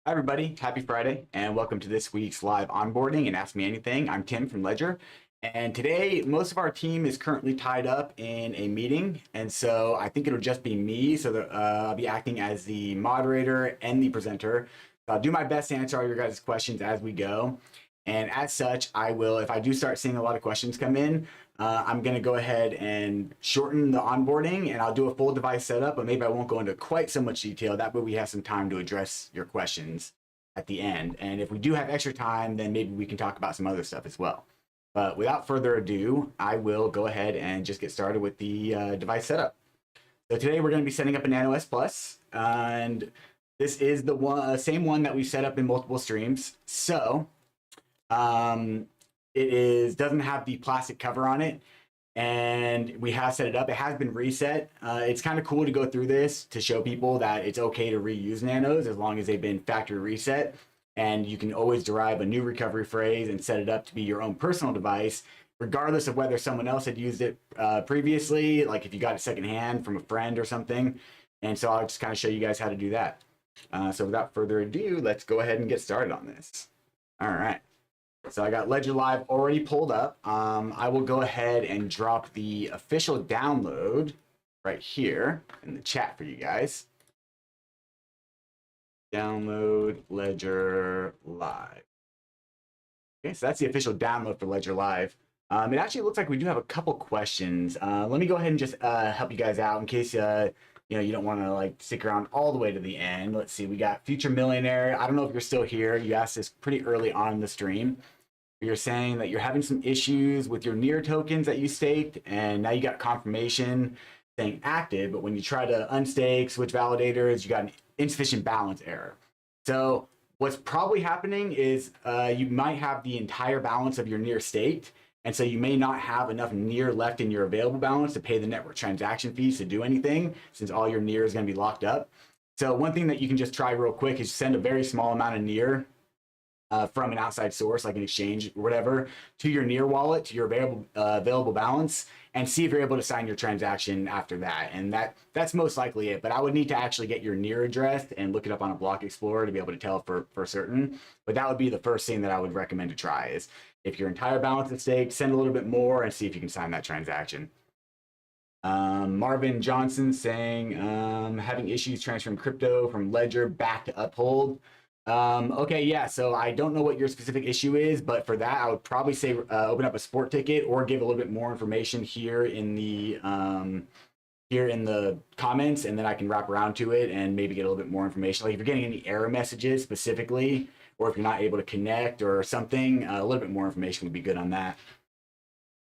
Hi, everybody. Happy Friday, and welcome to this week's live onboarding and Ask Me Anything. I'm Tim from Ledger, and today most of our team is currently tied up in a meeting, and so I think it'll just be me. So I'll be acting as the moderator and the presenter. I'll do my best to answer all your guys' questions as we go. And as such, I will, if I do start seeing a lot of questions come in, I'm going to go ahead and shorten the onboarding and I'll do a full device setup, but maybe I won't go into quite so much detail. That way we have some time to address your questions at the end. And if we do have extra time, then maybe we can talk about some other stuff as well. But without further ado, I will go ahead and just get started with the device setup. So today we're going to be setting up a Nano S Plus, and this is the same one that we set up in multiple streams. So doesn't have the plastic cover on it, and we have set it up. It has been reset. It's kind of cool to go through this to show people that it's okay to reuse nanos as long as they've been factory reset, and you can always derive a new recovery phrase and set it up to be your own personal device regardless of whether someone else had used it previously, like if you got it secondhand from a friend or something. And so I'll just kind of show you guys how to do that. So without further ado, let's go ahead and get started on this. All right. So I got Ledger Live already pulled up. I will go ahead and drop the official download right here in the chat for you guys. Download Ledger Live. Okay, so that's the official download for Ledger Live. It actually looks like we do have a couple questions. Let me go ahead and just help you guys out in case you don't want to like stick around all the way to the end. Let's see, we got Future Millionaire. I don't know if you're still here. You asked this pretty early on in the stream. You're saying that you're having some issues with your NEAR tokens that you staked, and now you got confirmation saying active, but when you try to unstake, switch validators, you got an insufficient balance error. So what's probably happening is you might have the entire balance of your NEAR staked, and so you may not have enough NEAR left in your available balance to pay the network transaction fees to do anything, since all your NEAR is going to be locked up. So one thing that you can just try real quick is send a very small amount of NEAR from an outside source, like an exchange or whatever, to your NEAR wallet, to your available balance, and see if you're able to sign your transaction after that. And that's most likely it. But I would need to actually get your NEAR address and look it up on a block explorer to be able to tell for certain. But that would be the first thing that I would recommend to try is if your entire balance is staked, send a little bit more and see if you can sign that transaction. Marvin Johnson saying having issues transferring crypto from Ledger back to Uphold. Okay, yeah, so I don't know what your specific issue is, but for that, I would probably say open up a support ticket or give a little bit more information here in the comments, and then I can wrap around to it and maybe get a little bit more information. Like if you're getting any error messages specifically, or if you're not able to connect or something, a little bit more information would be good on that.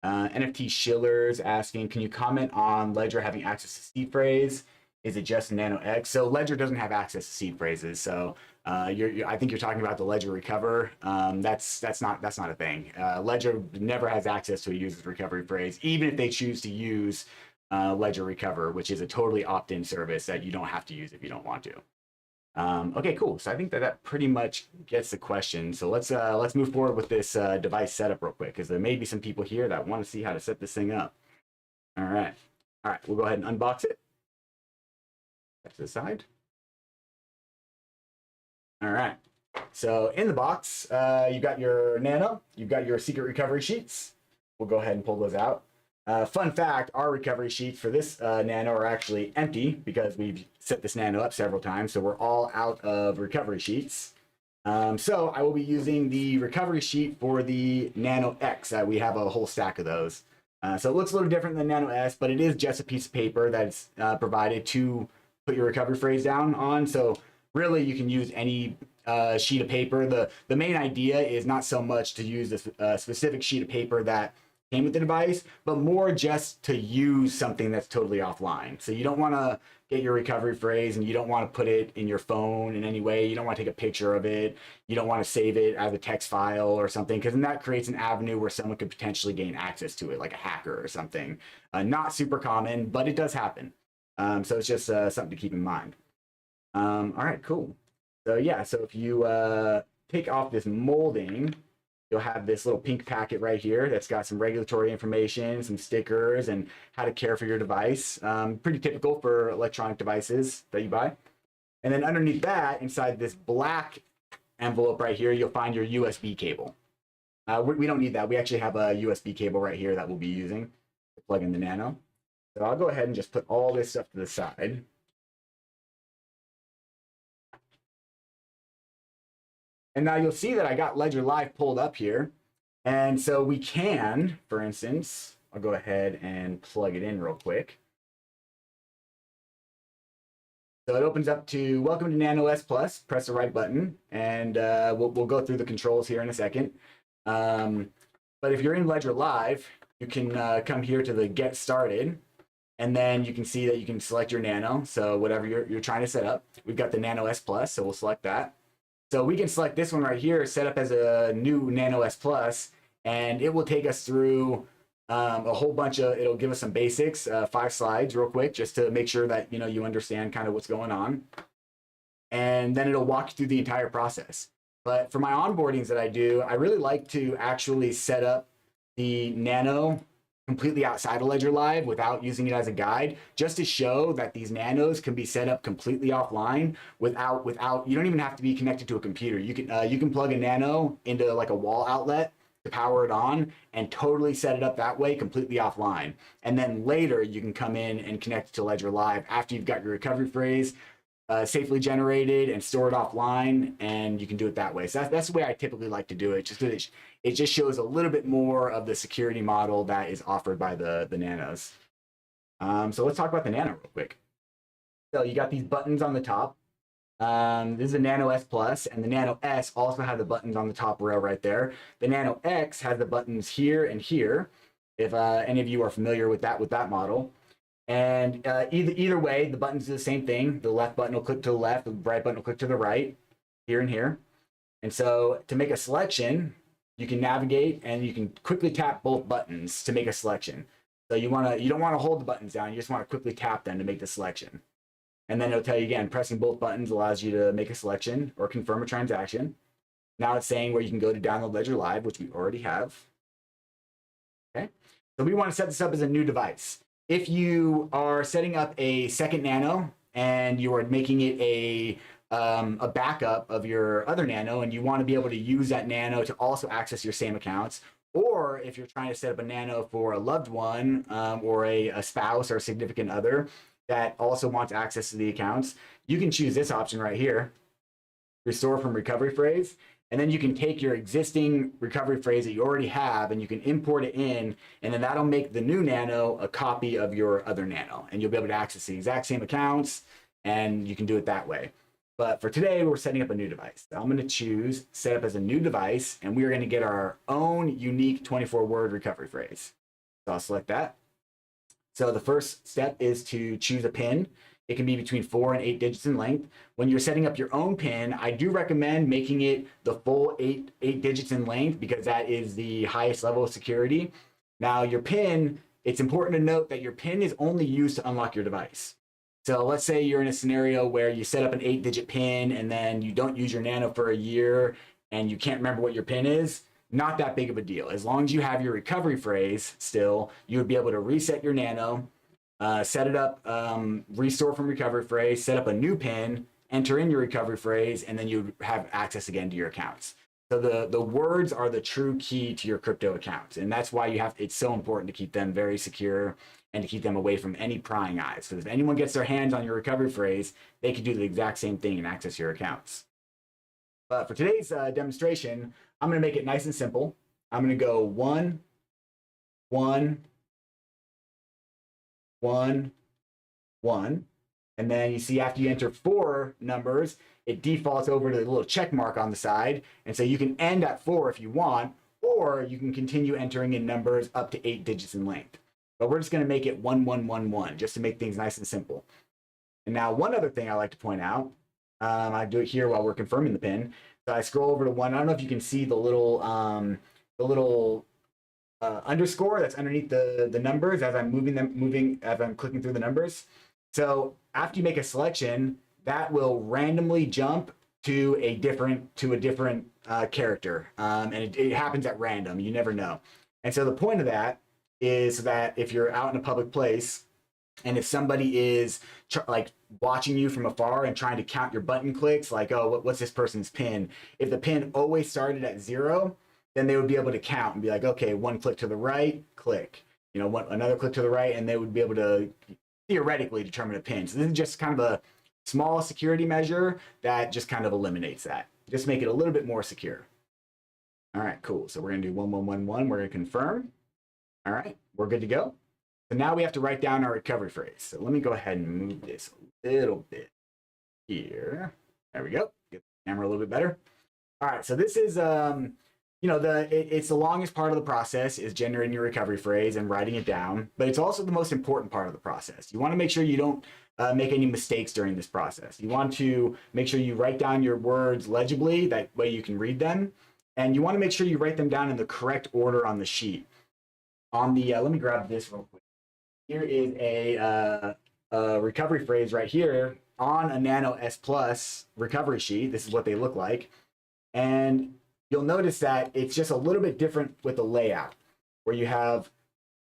NFT Schiller's asking, can you comment on Ledger having access to seed phrase? Is it just Nano X? So Ledger doesn't have access to seed phrases. So I think you're talking about the Ledger Recover. That's not a thing. Ledger never has access to a user's recovery phrase, even if they choose to use Ledger Recover, which is a totally opt-in service that you don't have to use if you don't want to. Okay, cool. So I think that pretty much gets the question. So let's move forward with this device setup real quick, because there may be some people here that want to see how to set this thing up. All right, we'll go ahead and unbox it. To the side. All right. So in the box, you've got your Nano, you've got your secret recovery sheets. We'll go ahead and pull those out. Fun fact, our recovery sheets for this Nano are actually empty because we've set this Nano up several times, so we're all out of recovery sheets. So I will be using the recovery sheet for the Nano X. We have a whole stack of those. So it looks a little different than Nano S, but it is just a piece of paper that's provided to put your recovery phrase down on. So really you can use any sheet of paper. The main idea is not so much to use a specific sheet of paper that came with the device, but more just to use something that's totally offline. So you don't want to get your recovery phrase and you don't want to put it in your phone in any way. You don't want to take a picture of it. You don't want to save it as a text file or something, because then that creates an avenue where someone could potentially gain access to it, like a hacker or something. Not super common, but it does happen. So it's just something to keep in mind. All right, cool. So yeah, so if you take off this molding, you'll have this little pink packet right here that's got some regulatory information, some stickers, and how to care for your device. Pretty typical for electronic devices that you buy. And then underneath that, inside this black envelope right here, you'll find your USB cable. We don't need that. We actually have a USB cable right here that we'll be using to plug in the Nano. So I'll go ahead and just put all this stuff to the side. And now you'll see that I got Ledger Live pulled up here. And so we can, for instance, I'll go ahead and plug it in real quick. So it opens up to welcome to Nano S Plus. Press the right button, and we'll go through the controls here in a second. But if you're in Ledger Live, you can come here to the Get Started, and then you can see that you can select your Nano. So whatever you're trying to set up, we've got the Nano S Plus, so we'll select that. So we can select this one right here, set up as a new Nano S Plus, and it will take us through a whole bunch of, it'll give us some basics, 5 slides real quick, just to make sure that you understand kind of what's going on. And then it'll walk you through the entire process. But for my onboardings that I do, I really like to actually set up the Nano completely outside of Ledger Live without using it as a guide, just to show that these Nanos can be set up completely offline without you don't even have to be connected to a computer. You can plug a Nano into like a wall outlet to power it on and totally set it up that way completely offline. And then later you can come in and connect it to Ledger Live after you've got your recovery phrase safely generated and stored offline, and you can do it that way. So that's the way I typically like to do it, just because it just shows a little bit more of the security model that is offered by the Nanos. So let's talk about the Nano real quick. So you got these buttons on the top. This is a Nano S Plus, and the Nano S also have the buttons on the top rail right there. The Nano X has the buttons here and here, if any of you are familiar with that model. And either way, the buttons do the same thing. The left button will click to the left, the right button will click to the right, here and here. And so to make a selection, you can navigate and you can quickly tap both buttons to make a selection. So you don't want to hold the buttons down, you just want to quickly tap them to make the selection. And then it'll tell you again, pressing both buttons allows you to make a selection or confirm a transaction. Now it's saying where you can go to download Ledger Live, which we already have. Okay, so we want to set this up as a new device. If you are setting up a second Nano and you are making it a backup of your other Nano and you want to be able to use that Nano to also access your same accounts, or if you're trying to set up a Nano for a loved one or a spouse or a significant other that also wants access to the accounts, you can choose this option right here, restore from recovery phrase. And then you can take your existing recovery phrase that you already have and you can import it in, and then that'll make the new Nano a copy of your other Nano, and you'll be able to access the exact same accounts, and you can do it that way. But for today, we're setting up a new device. So I'm going to choose set up as a new device, and we are going to get our own unique 24-word recovery phrase. So I'll select that. So the first step is to choose a PIN. It can be between 4 and 8 digits in length. When you're setting up your own PIN, I do recommend making it the full 8 digits in length, because that is the highest level of security. Now your PIN, it's important to note that your PIN is only used to unlock your device. So let's say you're in a scenario where you set up an 8-digit PIN and then you don't use your Nano for a year and you can't remember what your PIN is. Not that big of a deal. As long as you have your recovery phrase still, you would be able to reset your Nano, set it up, restore from recovery phrase, set up a new PIN, enter in your recovery phrase, and then you have access again to your accounts. So the words are the true key to your crypto accounts, and that's why it's so important to keep them very secure and to keep them away from any prying eyes. Because if anyone gets their hands on your recovery phrase, they can do the exact same thing and access your accounts. But for today's demonstration, I'm going to make it nice and simple. I'm going to go 1, 1, 1, 1, and then you see after you enter 4 numbers, it defaults over to the little check mark on the side, and so you can end at 4 if you want, or you can continue entering in numbers up to 8 digits in length. But we're just going to make it 1, 1, 1, 1, just to make things nice and simple. And now one other thing I like to point out, I do it here while we're confirming the PIN. So I scroll over to 1. I don't know if you can see the little underscore that's underneath the numbers as I'm as I'm clicking through the numbers. So after you make a selection, that will randomly jump to a different character, and it happens at random. You never know. And so the point of that is that if you're out in a public place And if somebody is like watching you from afar and trying to count your button clicks, like, oh, what's this person's pin? If the pin always started at 0, then they would be able to count and be like, okay, 1 click to the right, click. You know, another click to the right, and they would be able to theoretically determine a pin. So this is just kind of a small security measure that just kind of eliminates that. Just make it a little bit more secure. All right, cool. So we're going to do 1111. We're going to confirm. All right, we're good to go. So now we have to write down our recovery phrase. So let me go ahead and move this a little bit here. There we go. Get the camera a little bit better. All right, so this is, you know, it's the longest part of the process is generating your recovery phrase and writing it down, but it's also the most important part of the process. You want to make sure you don't make any mistakes during this process. You want to make sure you write down your words legibly, that way you can read them, and you want to make sure you write them down in the correct order on the sheet. On the, let me grab this real quick. Here is a recovery phrase right here on a Nano S Plus recovery sheet. This is what they look like. And you'll notice that it's just a little bit different with the layout, where you have,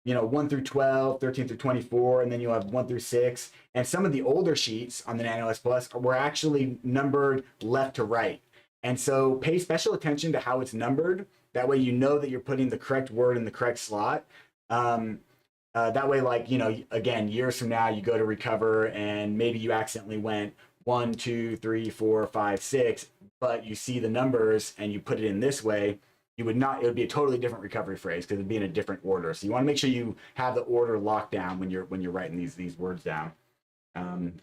you know, 1 through 12, 13 through 24, and then you'll have 1 through 6. And some of the older sheets on the Nano S Plus were actually numbered left to right. And so pay special attention to how it's numbered. That way you know that you're putting the correct word in the correct slot. That way, like, you know, again, years from now, you go to recover and maybe you accidentally went 1, 2, 3, 4, 5, 6, but you see the numbers and you put it in this way, you would not, it would be a totally different recovery phrase because it'd be in a different order. So you want to make sure you have the order locked down when you're writing these words down.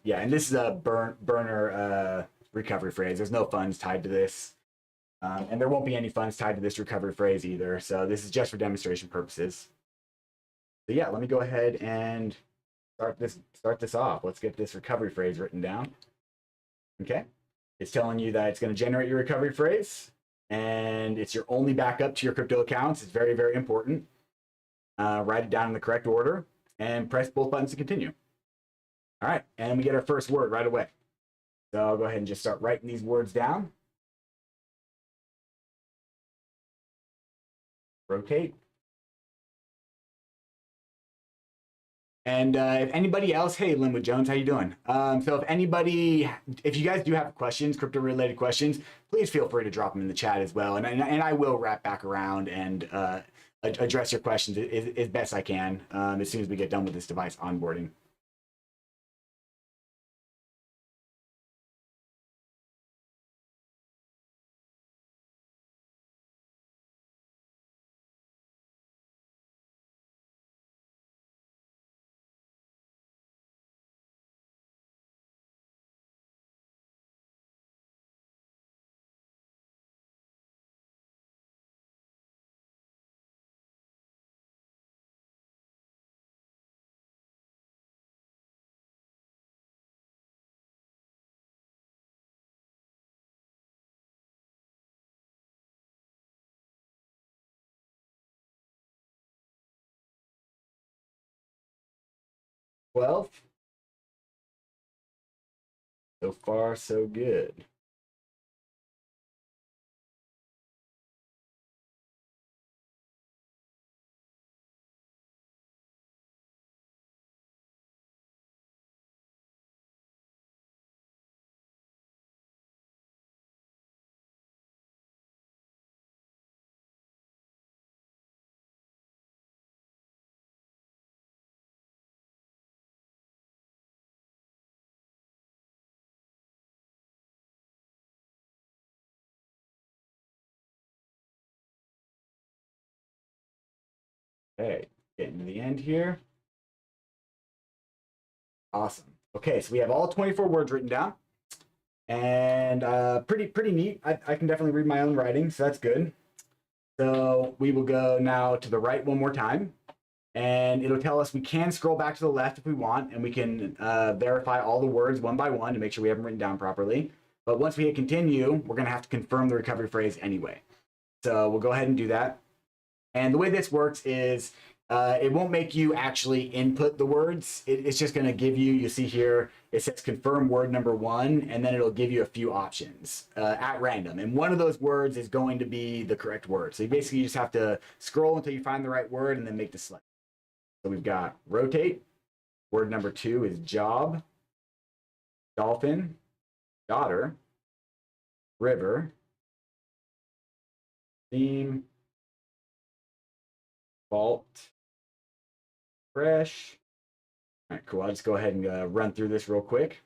Yeah, and this is a burner recovery phrase. There's no funds tied to this. And there won't be any funds tied to this recovery phrase either. So this is just for demonstration purposes. So yeah, let me go ahead and start this off. Let's get this recovery phrase written down. Okay. It's telling you that it's going to generate your recovery phrase, and it's your only backup to your crypto accounts. It's very, very important. Write it down in the correct order and press both buttons to continue. All right, and we get our first word right away. So I'll go ahead and just start writing these words down. Rotate. And if anybody else, hey, Linwood Jones, how you doing? So if you guys do have questions, crypto-related questions, please feel free to drop them in the chat as well. And I will wrap back around and address your questions as best I can as soon as we get done with this device onboarding. Well, so far so good. Okay, getting to the end here. Awesome. Okay, so we have all 24 words written down, and pretty neat. I can definitely read my own writing, so that's good. So we will go now to the right one more time, and it'll tell us we can scroll back to the left if we want, and we can verify all the words one by one to make sure we have them written down properly. But once we hit continue, we're going to have to confirm the recovery phrase anyway. So we'll go ahead and do that. And the way this works is it won't make you actually input the words. It's just going to give you, you see here, it says confirm word number 1, and then it'll give you a few options at random. And one of those words is going to be the correct word. So you basically just have to scroll until you find the right word and then make the select. So we've got rotate, Word number 2 is job, dolphin, daughter, river, theme, vault, fresh. All right, cool. I'll just go ahead and run through this real quick.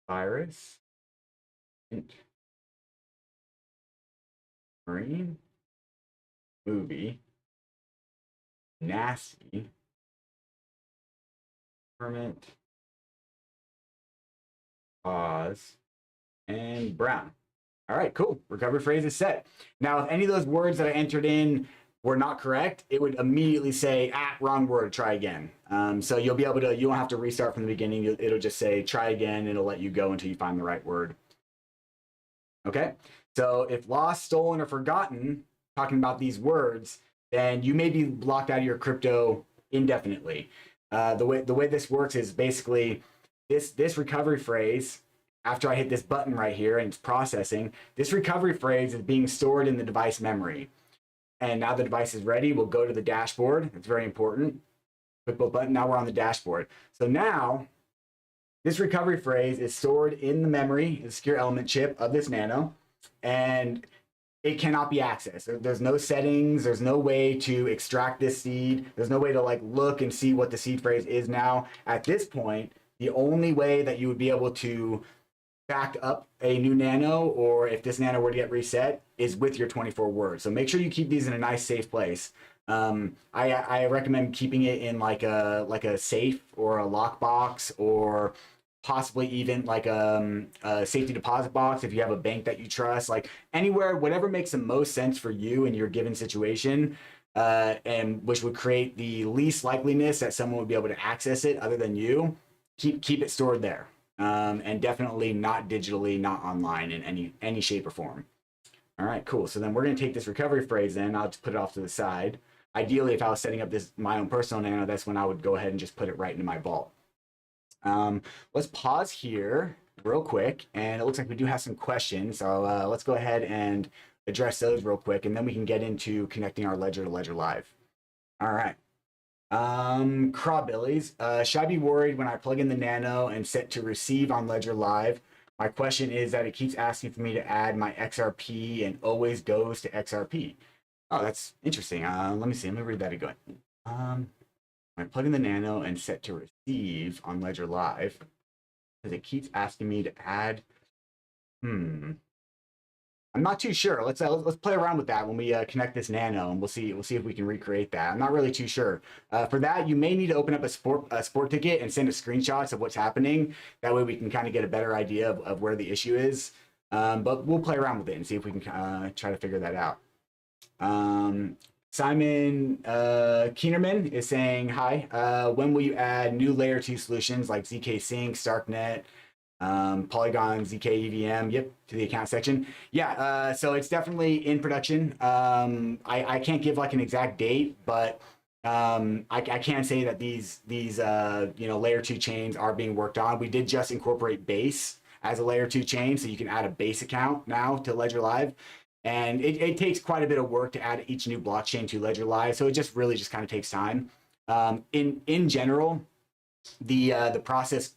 Virus, int, marine, movie, nasty, permit, pause, and brown. All right, cool. Recovery phrase is set. Now, if any of those words that I entered in were not correct, it would immediately say, wrong word, try again. So you'll be able to, you won't have to restart from the beginning. It'll just say, try again, and it'll let you go until you find the right word. Okay, so if lost, stolen, or forgotten, talking about these words, then you may be blocked out of your crypto indefinitely. The way this works is basically this recovery phrase, after I hit this button right here and it's processing, this recovery phrase is being stored in the device memory. And now the device is ready. We'll go to the dashboard. It's very important. Click both button. Now we're on the dashboard. So now this recovery phrase is stored in the memory, the secure element chip of this Nano, and it cannot be accessed. There's no settings. There's no way to extract this seed. There's no way to like look and see what the seed phrase is now. At this point, the only way that you would be able to back up a new Nano, or if this Nano were to get reset, is with your 24 words. So make sure you keep these in a nice, safe place. I recommend keeping it in like a safe or a lockbox, or possibly even like a safety deposit box if you have a bank that you trust. Like anywhere, whatever makes the most sense for you in your given situation, and which would create the least likeliness that someone would be able to access it other than you. Keep it stored there. And definitely not digitally, not online in any shape or form. All right, cool. So then we're going to take this recovery phrase in. I'll just put it off to the side. Ideally, if I was setting up my own personal Nano, that's when I would go ahead and just put it right into my vault. Let's pause here real quick, and it looks like we do have some questions. So let's go ahead and address those real quick, and then we can get into connecting our ledger to Ledger Live. All right. Crawbillies. Should I be worried when I plug in the Nano and set to receive on Ledger Live? My question is that it keeps asking for me to add my XRP and always goes to XRP. Oh, that's interesting. Let me see. Let me read that again. When I plug in the Nano and set to receive on Ledger Live, because it keeps asking me to add. I'm not too sure. Let's play around with that when we connect this Nano, and we'll see if we can recreate that. I'm not really too sure. For that, you may need to open up a sport ticket and send us screenshots of what's happening. That way, we can kind of get a better idea of where the issue is. But we'll play around with it and see if we can try to figure that out. Simon Keenerman is saying, hi, when will you add new layer 2 solutions like ZK Sync, Starknet, Polygon, ZK EVM, yep, to the account section? Yeah, so it's definitely in production. I can't give like an exact date, but I can say that these layer 2 chains are being worked on. We did just incorporate Base as a layer 2 chain, so you can add a Base account now to Ledger Live. And it takes quite a bit of work to add each new blockchain to Ledger Live, so it just really just kind of takes time. In general, the process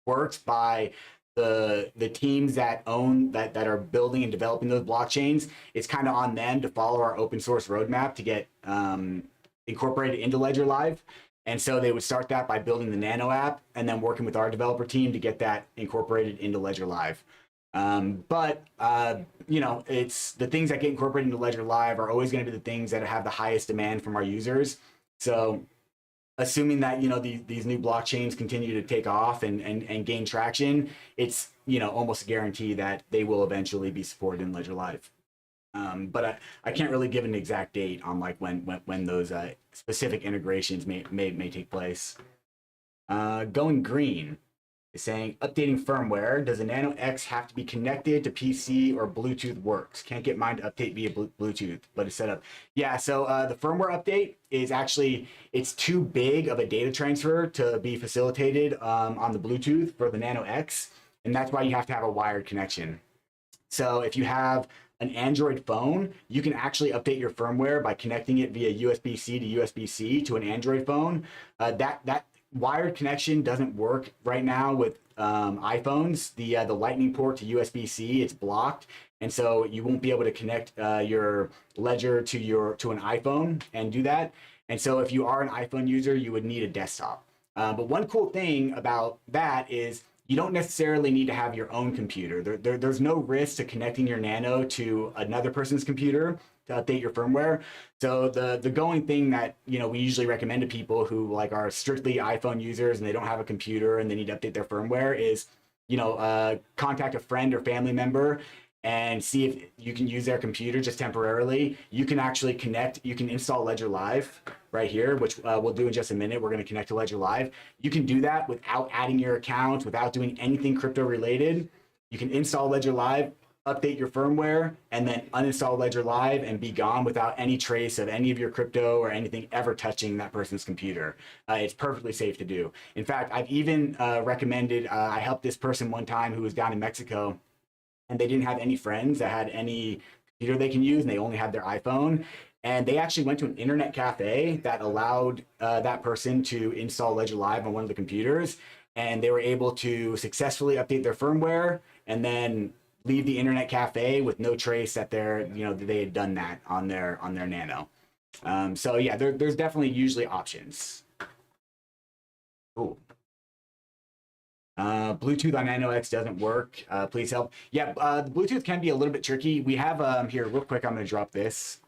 works by the teams that are building and developing those blockchains. It's kind of on them to follow our open source roadmap to get incorporated into Ledger Live. And so they would start that by building the Nano app and then working with our developer team to get that incorporated into Ledger Live. It's the things that get incorporated into Ledger Live are always going to be the things that have the highest demand from our users. So assuming that these new blockchains continue to take off and gain traction, it's almost a guarantee that they will eventually be supported in Ledger Live. But I can't really give an exact date on like when those specific integrations may take place. Going green. is saying updating firmware. Does a Nano X have to be connected to PC or Bluetooth works? Can't get mine to update via Bluetooth, but it's set up. Yeah, so the firmware update is actually, it's too big of a data transfer to be facilitated on the Bluetooth for the Nano X, and that's why you have to have a wired connection. So if you have an Android phone, you can actually update your firmware by connecting it via USB-C to USB-C to an Android phone. That wired connection doesn't work right now with iPhones. The Lightning port to USB-C, it's blocked, and so you won't be able to connect your Ledger to an iPhone and do that. And so if you are an iPhone user, you would need a desktop. But one cool thing about that is you don't necessarily need to have your own computer. There's no risk to connecting your Nano to another person's computer to update your firmware. So the going thing that we usually recommend to people who are strictly iPhone users and they don't have a computer and they need to update their firmware is contact a friend or family member and see if you can use their computer just temporarily. You can actually you can install Ledger Live right here, which we'll do in just a minute. We're going to connect to Ledger Live. You can do that without adding your account, without doing anything crypto related. You can install Ledger Live, update your firmware, and then uninstall Ledger Live and be gone without any trace of any of your crypto or anything ever touching that person's computer. It's perfectly safe to do. In fact, I've even recommended, I helped this person one time who was down in Mexico, and they didn't have any friends that had any computer they can use, and they only had their iPhone. And they actually went to an internet cafe that allowed that person to install Ledger Live on one of the computers, and they were able to successfully update their firmware and then leave the internet cafe with no trace that they had done that on their Nano. So yeah, there's definitely usually options. Cool. Bluetooth on Nano X doesn't work. Please help. Yeah, the Bluetooth can be a little bit tricky. We have here real quick. I'm going to drop this.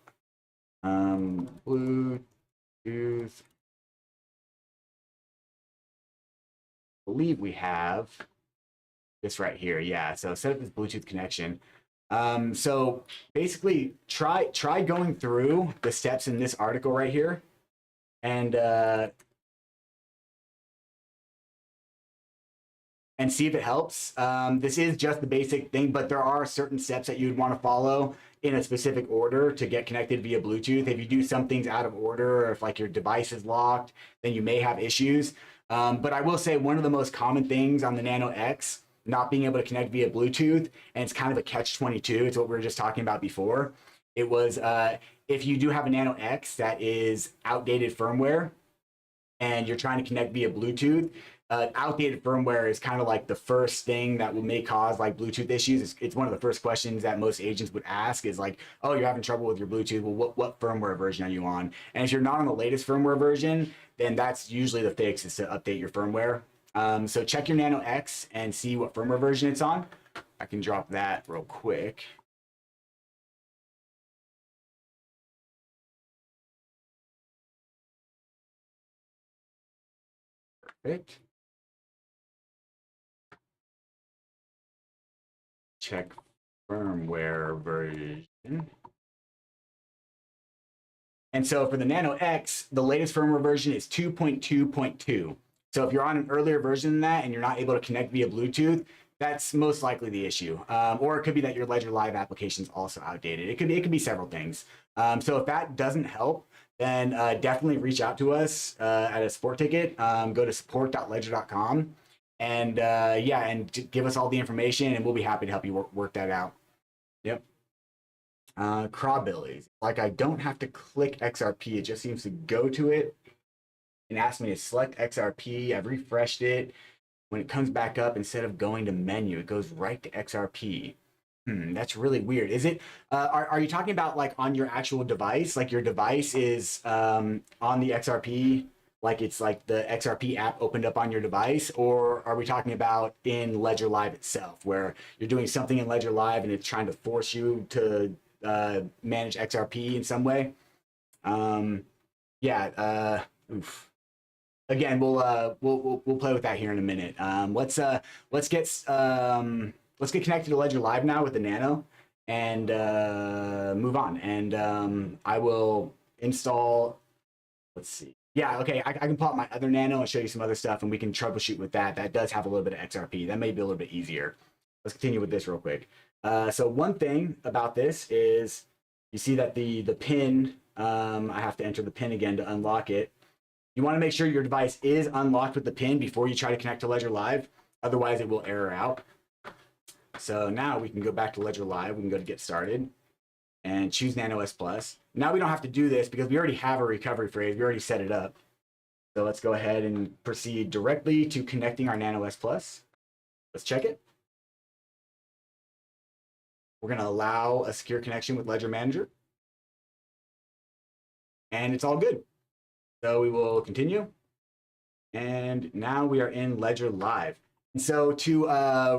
Bluetooth. I believe we have this right here. Yeah. So set up this Bluetooth connection. So basically, try going through the steps in this article right here, and see if it helps. This is just the basic thing, but there are certain steps that you would want to follow in a specific order to get connected via Bluetooth. If you do some things out of order, or if your device is locked, then you may have issues. But I will say one of the most common things on the Nano X not being able to connect via Bluetooth, and it's kind of a catch-22, it's what we were just talking about before. It was if you do have a Nano X that is outdated firmware and you're trying to connect via Bluetooth, outdated firmware is kind of like the first thing that may cause Bluetooth issues. It's one of the first questions that most agents would ask is oh, you're having trouble with your Bluetooth. Well, what firmware version are you on? And if you're not on the latest firmware version, then that's usually the fix, is to update your firmware. So check your Nano X and see what firmware version it's on. I can drop that real quick. Perfect. Check firmware version. And so for the Nano X, the latest firmware version is 2.2.2. So if you're on an earlier version than that and you're not able to connect via Bluetooth, that's most likely the issue. Or it could be that your Ledger Live application is also outdated. It could be several things. So if that doesn't help, then definitely reach out to us at a support ticket. Go to support.ledger.com and and give us all the information, and we'll be happy to help you work that out. Yep. Crawbillies. I don't have to click XRP. It just seems to go to it and ask me to select XRP. I've refreshed it. When it comes back up, instead of going to menu, it goes right to XRP. That's really weird. Is it? Are you talking about on your actual device? Your device is on the XRP, it's the XRP app opened up on your device, or are we talking about in Ledger Live itself, where you're doing something in Ledger Live and it's trying to force you to manage XRP in some way? Oof. Again, we'll play with that here in a minute. Let's get connected to Ledger Live now with the Nano and move on. And I will install. Let's see. Yeah, okay, I can pull out my other Nano and show you some other stuff, and we can troubleshoot with that. That does have a little bit of XRP. That may be a little bit easier. Let's continue with this real quick. So one thing about this is you see that the pin, I have to enter the pin again to unlock it. You want to make sure your device is unlocked with the pin before you try to connect to Ledger Live. Otherwise, it will error out. So now we can go back to Ledger Live. We can go to Get Started and choose Nano S Plus. Now we don't have to do this because we already have a recovery phrase. We already set it up. So let's go ahead and proceed directly to connecting our Nano S Plus. Let's check it. We're going to allow a secure connection with Ledger Manager. And it's all good. So we will continue. And now we are in Ledger Live. And so to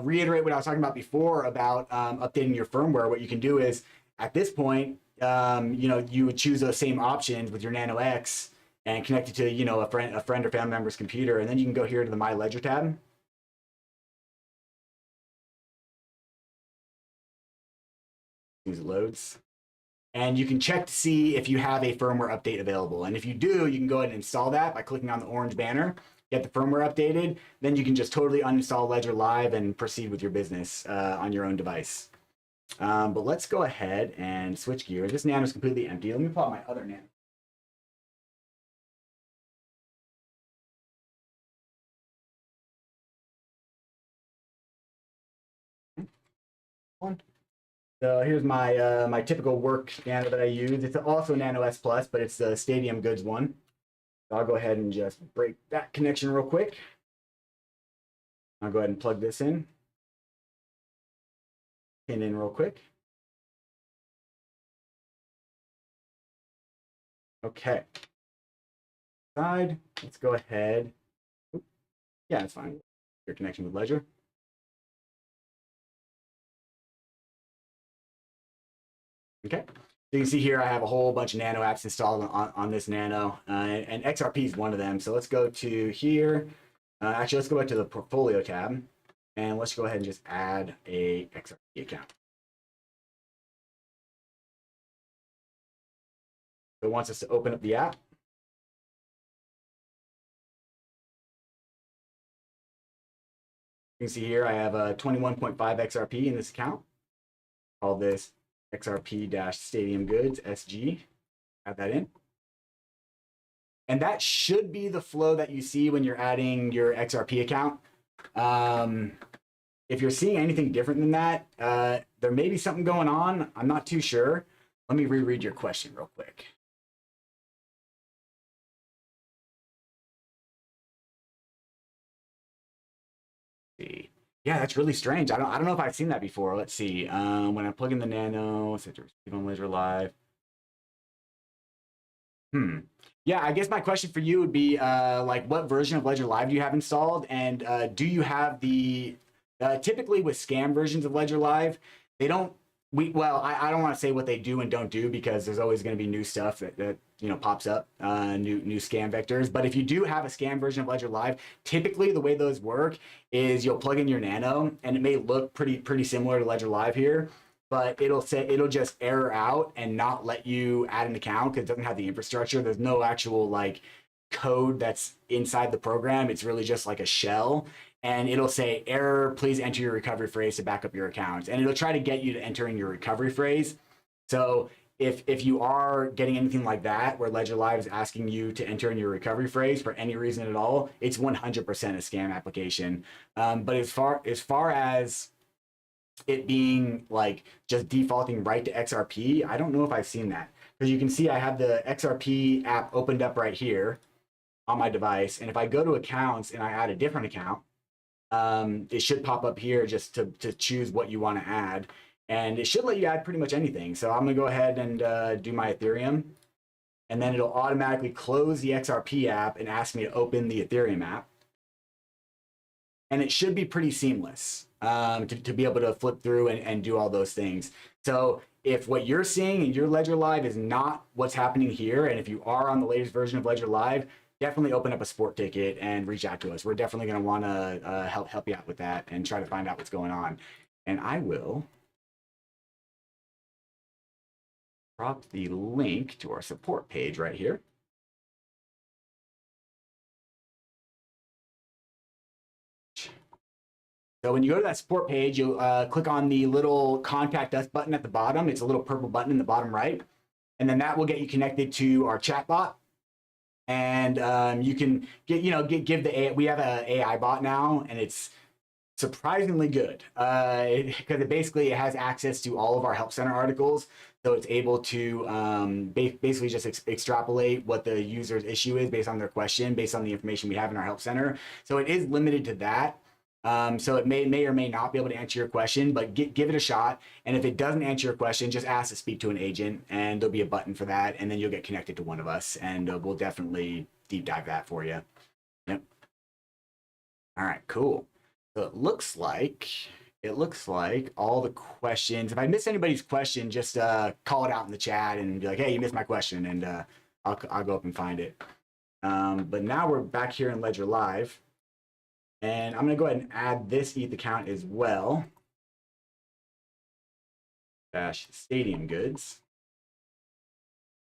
reiterate what I was talking about before about updating your firmware, what you can do is at this point, you would choose those same options with your Nano X and connect it to, a friend or family member's computer. And then you can go here to the My Ledger tab. As it loads. And you can check to see if you have a firmware update available. And if you do, you can go ahead and install that by clicking on the orange banner, get the firmware updated. Then you can just totally uninstall Ledger Live and proceed with your business on your own device. But let's go ahead and switch gears. This Nano is completely empty. Let me pull out my other Nano. So here's my my typical work Nano that I use. It's also Nano S Plus, but it's the Stadium Goods one. So I'll go ahead and just break that connection real quick. I'll go ahead and plug this in. Pin in real quick. Okay. Side. Let's go ahead. Yeah, that's fine. Your connection with Ledger. Okay. So you can see here I have a whole bunch of Nano apps installed on this Nano, and XRP is one of them. So let's go to here. Actually, let's go back to the Portfolio tab, and let's go ahead and just add a XRP account. So it wants us to open up the app. You can see here I have a 21.5 XRP in this account. Call this XRP-Stadium Goods SG. Add that in. And that should be the flow that you see when you're adding your XRP account. If you're seeing anything different than that, there may be something going on. I'm not too sure. Let me reread your question real quick. See. Yeah, that's really strange. I don't know if I've seen that before. Let's see. When I plug in the Nano, set to receive on Ledger Live. Yeah, I guess my question for you would be like, what version of Ledger Live do you have installed, and do you have the typically with scam versions of Ledger Live, they don't. I don't want to say what they do and don't do because there's always going to be new stuff that pops up, new scam vectors. But if you do have a scam version of Ledger Live, typically the way those work is you'll plug in your Nano, and it may look pretty similar to Ledger Live here, but it'll just error out and not let you add an account because it doesn't have the infrastructure. There's no actual like code that's inside the program. It's really just like a shell, and it'll say error, please enter your recovery phrase to back up your account. And it'll try to get you to enter in your recovery phrase. So if you are getting anything like that, where Ledger Live is asking you to enter in your recovery phrase for any reason at all, it's 100% a scam application. But as far as it being like just defaulting right to XRP, I don't know if I've seen that. Because you can see I have the XRP app opened up right here on my device. And if I go to accounts and I add a different account, it should pop up here just to choose what you want to add. And it should let you add pretty much anything. So I'm going to go ahead and do my Ethereum. And then it'll automatically close the XRP app and ask me to open the Ethereum app. And it should be pretty seamless to be able to flip through and do all those things. So if what you're seeing in your Ledger Live is not what's happening here, and if you are on the latest version of Ledger Live, definitely open up a support ticket and reach out to us. We're definitely going to want to help you out with that and try to find out what's going on. And I will drop the link to our support page right here. So when you go to that support page, you'll click on the little contact us button at the bottom. It's a little purple button in the bottom right. And then that will get you connected to our chat bot. And you can give we have an AI bot now, and it's surprisingly good because it has access to all of our help center articles. So it's able to basically just extrapolate what the user's issue is based on their question, based on the information we have in our help center. So it is limited to that. So it may or may not be able to answer your question, but give it a shot. And if it doesn't answer your question, just ask to speak to an agent, and there'll be a button for that. And then you'll get connected to one of us, and we'll definitely deep dive that for you. Yep. All right, cool. So it looks like all the questions. If I miss anybody's question, just call it out in the chat and be like, "Hey, you missed my question," and I'll go up and find it. But now we're back here in Ledger Live, and I'm gonna go ahead and add this ETH account as well. Dash Stadium Goods.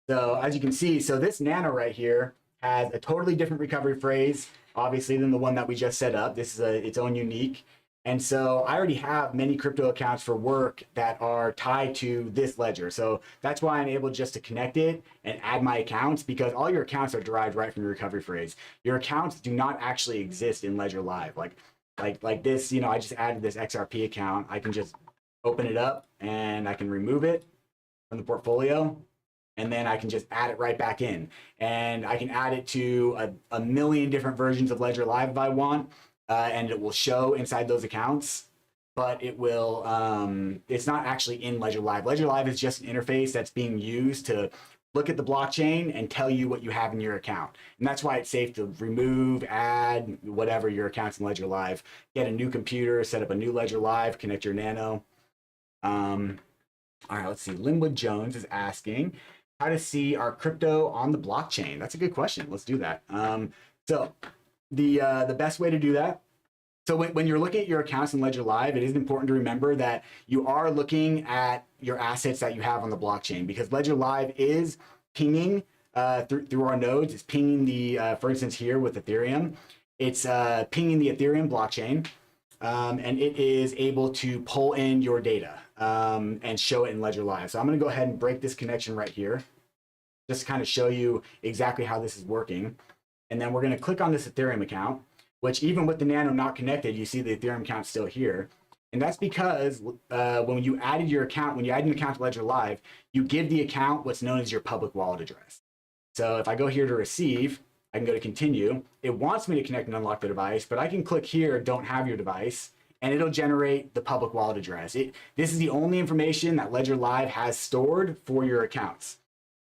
So as you can see, so this nano right here has a totally different recovery phrase, obviously, than the one that we just set up. This is its own unique. And so I already have many crypto accounts for work that are tied to this ledger. So that's why I'm able just to connect it and add my accounts, because all your accounts are derived right from your recovery phrase. Your accounts do not actually exist in Ledger Live. Like this, I just added this XRP account. I can just open it up and I can remove it from the portfolio. And then I can just add it right back in. And I can add it to a million different versions of Ledger Live if I want. And it will show inside those accounts, but it will, it's not actually in Ledger Live. Ledger Live is just an interface that's being used to look at the blockchain and tell you what you have in your account. And that's why it's safe to remove, add, whatever your account's in Ledger Live. Get a new computer, set up a new Ledger Live, connect your Nano. All right, let's see. Linwood Jones is asking how to see our crypto on the blockchain. That's a good question. Let's do that. So the best way to do that, so when you're looking at your accounts in Ledger Live, it is important to remember that you are looking at your assets that you have on the blockchain, because Ledger Live is pinging through our nodes. It's pinging the, for instance, here with Ethereum, it's pinging the Ethereum blockchain, and it is able to pull in your data and show it in Ledger Live. So I'm going to go ahead and break this connection right here, just to kind of show you exactly how this is working. And then we're going to click on this Ethereum account, which even with the Nano not connected, you see the Ethereum account still here. And that's because when you added your account, when you add an account to Ledger Live, you give the account what's known as your public wallet address. So if I go here to receive, I can go to continue. It wants me to connect and unlock the device, but I can click here, don't have your device, and it'll generate the public wallet address. This is the only information that Ledger Live has stored for your accounts.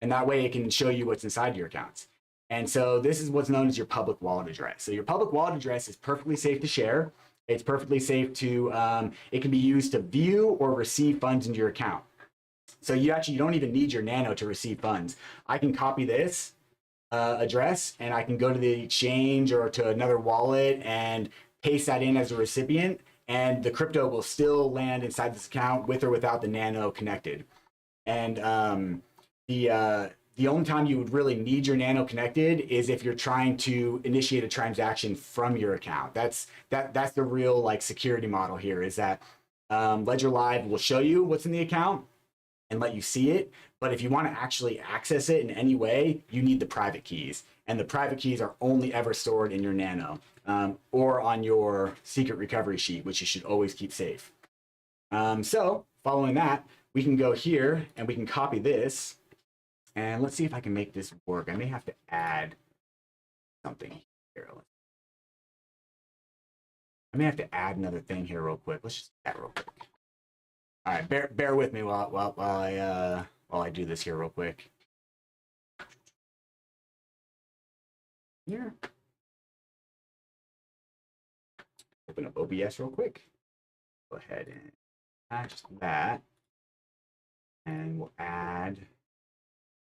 And that way it can show you what's inside your accounts. And so this is what's known as your public wallet address. So your public wallet address is perfectly safe to share. It's perfectly safe to, it can be used to view or receive funds into your account. So you don't even need your Nano to receive funds. I can copy this address and I can go to the exchange or to another wallet and paste that in as a recipient, and the crypto will still land inside this account with or without the Nano connected. And the only time you would really need your Nano connected is if you're trying to initiate a transaction from your account. That's the real security model here, is that Ledger Live will show you what's in the account and let you see it. But if you want to actually access it in any way, you need the private keys. And the private keys are only ever stored in your Nano or on your secret recovery sheet, which you should always keep safe. So following that, we can go here and we can copy this. And let's see if I can make this work. I may have to add something here. I may have to add another thing here real quick. Let's just add real quick. All right, bear with me while I do this here real quick. Here. Open up OBS real quick. Go ahead and attach that. And we'll add.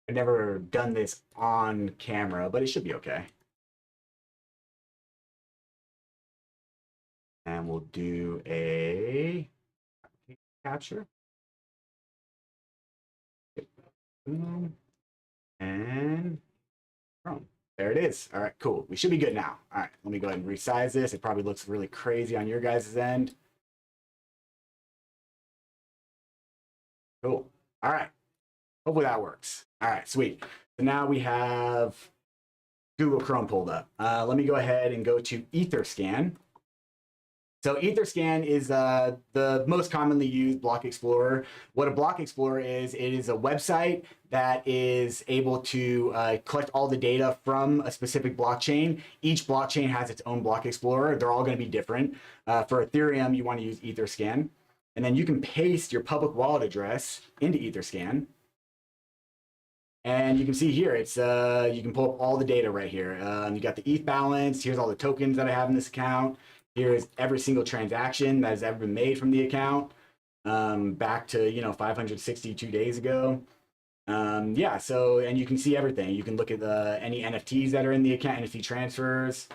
I've never done this on camera, but it should be okay. And we'll do a capture. Boom. And Chrome. There it is. All right, cool. We should be good now. All right, let me go ahead and resize this. It probably looks really crazy on your guys' end. Cool. All right. Hopefully that works. All right, sweet. So now we have Google Chrome pulled up. Let me go ahead and go to Etherscan. So Etherscan is the most commonly used block explorer. What a block explorer is, it is a website that is able to collect all the data from a specific blockchain. Each blockchain has its own block explorer. They're all going to be different. For Ethereum, you want to use Etherscan. And then you can paste your public wallet address into Etherscan. And you can see here, it's you can pull up all the data right here. You got the ETH balance. Here's all the tokens that I have in this account. Here's every single transaction that has ever been made from the account, back to 562 days ago. Yeah, so and you can see everything. You can look at any NFTs that are in the account, NFT transfers,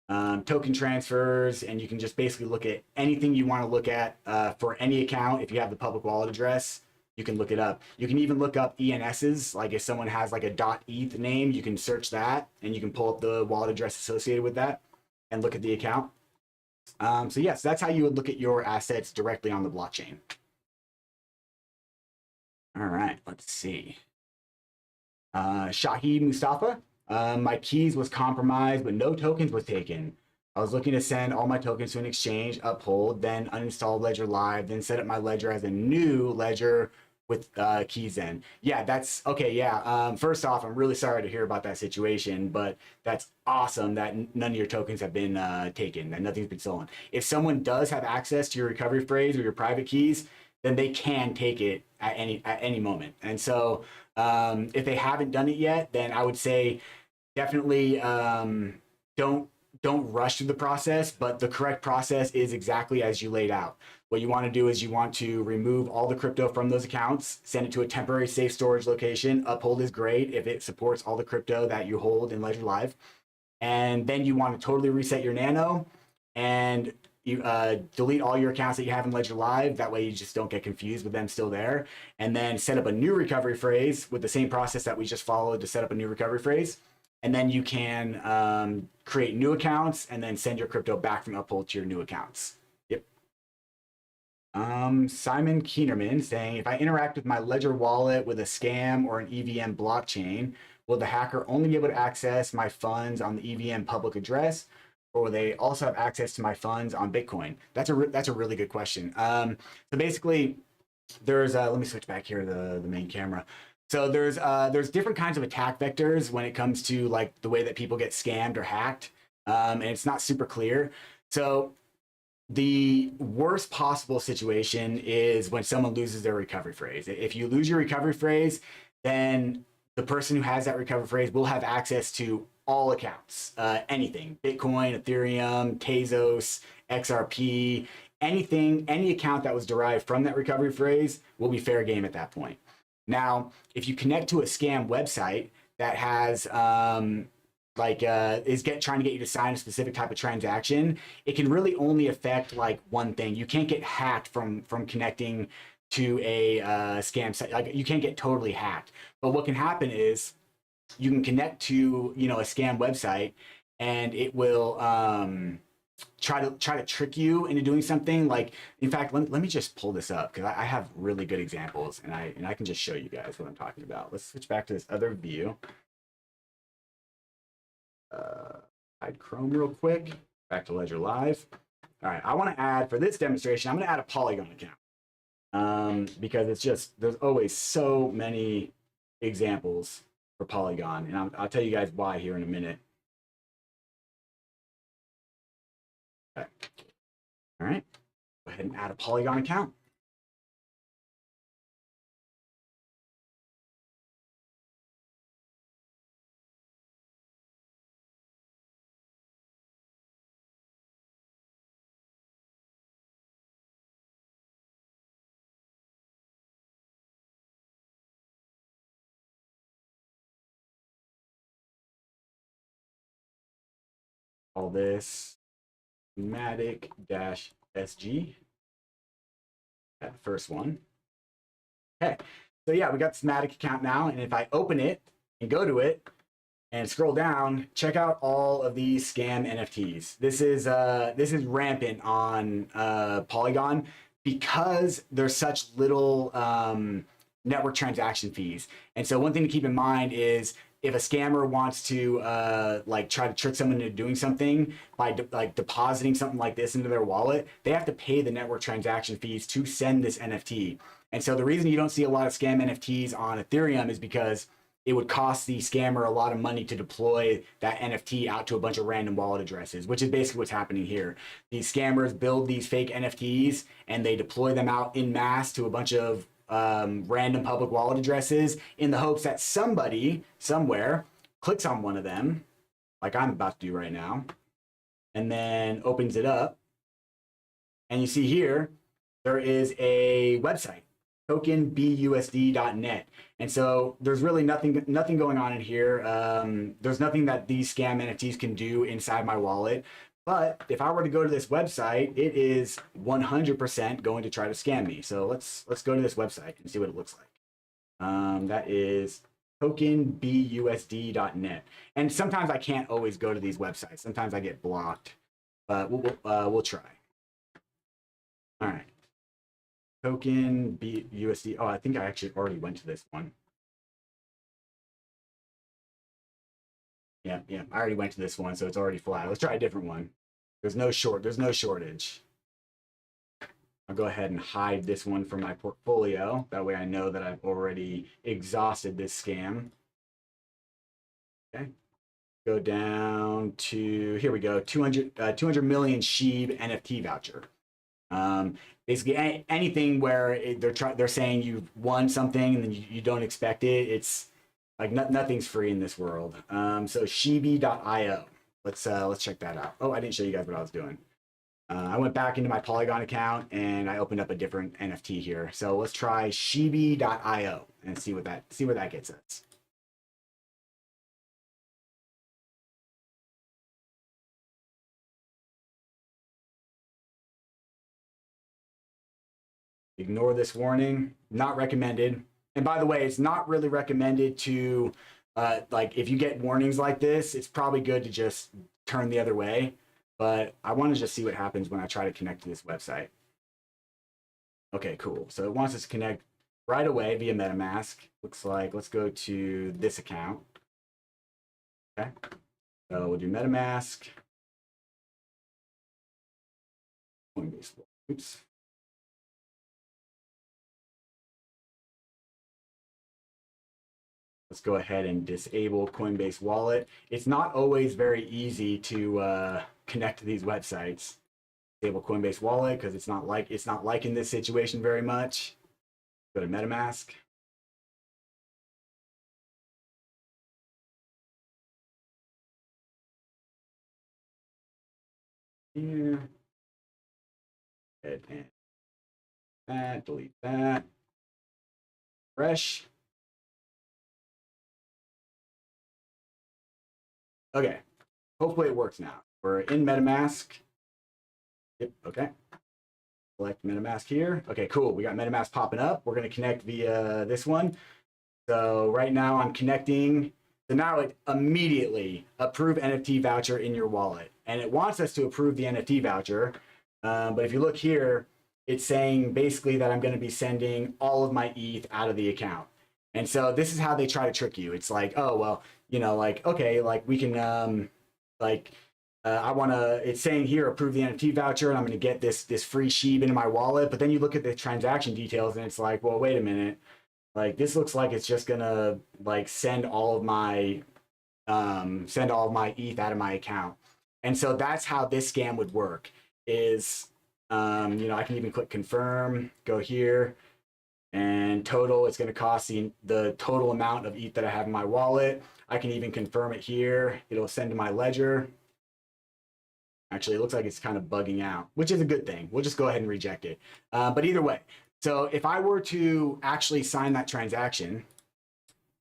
token transfers, and you can just basically look at anything you want to look at for any account. If you have the public wallet address, you can look it up. You can even look up ENSs, like if someone has like a .eth name, you can search that and you can pull up the wallet address associated with that and look at the account. So yes, that's how you would look at your assets directly on the blockchain. All right, let's see. Shahid Mustafa, my keys was compromised, but no tokens was taken. I was looking to send all my tokens to an exchange, Uphold, then uninstall Ledger Live, then set up my ledger as a new ledger with keys in. Yeah, that's okay. Yeah. First off, I'm really sorry to hear about that situation, but that's awesome that none of your tokens have been taken, that nothing's been stolen. If someone does have access to your recovery phrase or your private keys, then they can take it at any moment. And so if they haven't done it yet, then I would say definitely don't rush through the process, but the correct process is exactly as you laid out. What you want to do is you want to remove all the crypto from those accounts, send it to a temporary safe storage location. Uphold is great if it supports all the crypto that you hold in Ledger Live. And then you want to totally reset your Nano and you delete all your accounts that you have in Ledger Live. That way you just don't get confused with them still there. And then set up a new recovery phrase with the same process that we just followed to set up a new recovery phrase. And then you can create new accounts and then send your crypto back from Uphold to your new accounts. Yep. Simon Keenerman saying, if I interact with my Ledger wallet with a scam or an EVM blockchain, will the hacker only be able to access my funds on the EVM public address, or will they also have access to my funds on Bitcoin? That's a really good question. So basically, there's let me switch back here to the main camera. So there's different kinds of attack vectors when it comes to like the way that people get scammed or hacked, and it's not super clear. So the worst possible situation is when someone loses their recovery phrase. If you lose your recovery phrase, then the person who has that recovery phrase will have access to all accounts, anything, Bitcoin, Ethereum, Tezos, XRP, anything, any account that was derived from that recovery phrase will be fair game at that point. Now, if you connect to a scam website that has trying to get you to sign a specific type of transaction, it can really only affect like one thing. You can't get hacked from connecting to a scam site. Like you can't get totally hacked. But what can happen is you can connect to a scam website, and it will try to trick you into doing something. Like, in fact, let me just pull this up because I have really good examples, and I can just show you guys what I'm talking about. Let's switch back to this other view. Hide Chrome real quick. Back to Ledger Live. All right, I want to add, for this demonstration, I'm going to add a Polygon account because it's just, there's always so many examples for Polygon, and I'll tell you guys why here in a minute. Okay. All right, go ahead and add a Polygon account. All this Matic-SG, that first one. Okay, so yeah, we got this Matic account now, and if I open it and go to it and scroll down, check out all of these scam NFTs. This is rampant on Polygon because there's such little network transaction fees. And so one thing to keep in mind is if a scammer wants to like try to trick someone into doing something by like depositing something like this into their wallet, they have to pay the network transaction fees to send this NFT. And so the reason you don't see a lot of scam NFTs on Ethereum is because it would cost the scammer a lot of money to deploy that NFT out to a bunch of random wallet addresses, which is basically what's happening here. These scammers build these fake NFTs and they deploy them out in mass to a bunch of random public wallet addresses in the hopes that somebody somewhere clicks on one of them, like I'm about to do right now, and then opens it up. And you see here, there is a website, tokenbusd.net. And so there's really nothing going on in here. There's nothing that these scam NFTs can do inside my wallet. But if I were to go to this website, it is 100% going to try to scam me. So let's go to this website and see what it looks like. That is tokenbusd.net. And sometimes I can't always go to these websites. Sometimes I get blocked, but we'll try. All right. TokenBusd. Oh, I think I actually already went to this one. Yeah, I already went to this one, so it's already flat. Let's try a different one. There's no shortage. I'll go ahead and hide this one from my portfolio. That way I know that I've already exhausted this scam. Okay. Go down to, here we go, 200 million SHIB NFT voucher. Basically anything where they're saying you've won something and then you don't expect it. It's like nothing's free in this world. So Shibi.io. Let's check that out. Oh, I didn't show you guys what I was doing. I went back into my Polygon account and I opened up a different NFT here. So let's try Shibi.io and see what that gets us. Ignore this warning. Not recommended. And by the way, it's not really recommended to like if you get warnings like this, it's probably good to just turn the other way. But I want to just see what happens when I try to connect to this website. Okay, cool. So it wants us to connect right away via MetaMask. Looks like, let's go to this account. Okay. So we'll do MetaMask. Oops. Let's go ahead and disable Coinbase Wallet. It's not always very easy to connect to these websites. Disable Coinbase Wallet because it's not liking this situation very much. Go to MetaMask. Here. And that, delete that. Fresh. Okay, hopefully it works now. We're in MetaMask. Yep, okay. Select MetaMask here. Okay, cool. We got MetaMask popping up. We're going to connect via this one. So right now I'm connecting. So now it immediately approve NFT voucher in your wallet. And it wants us to approve the NFT voucher. But if you look here, it's saying basically that I'm going to be sending all of my ETH out of the account. And so this is how they try to trick you. It's like, oh, well, you know, like, okay, like we can, I want to, it's saying here, approve the NFT voucher, and I'm going to get this free SHIB into my wallet. But then you look at the transaction details and it's like, well, wait a minute. Like, this looks like it's just going to like send all of my ETH out of my account. And so that's how this scam would work is, you know, I can even click confirm, go here. And total, it's going to cost the total amount of ETH that I have in my wallet. I can even confirm it here. It'll send to my ledger. Actually, it looks like it's kind of bugging out, which is a good thing. We'll just go ahead and reject it. But either way, so if I were to actually sign that transaction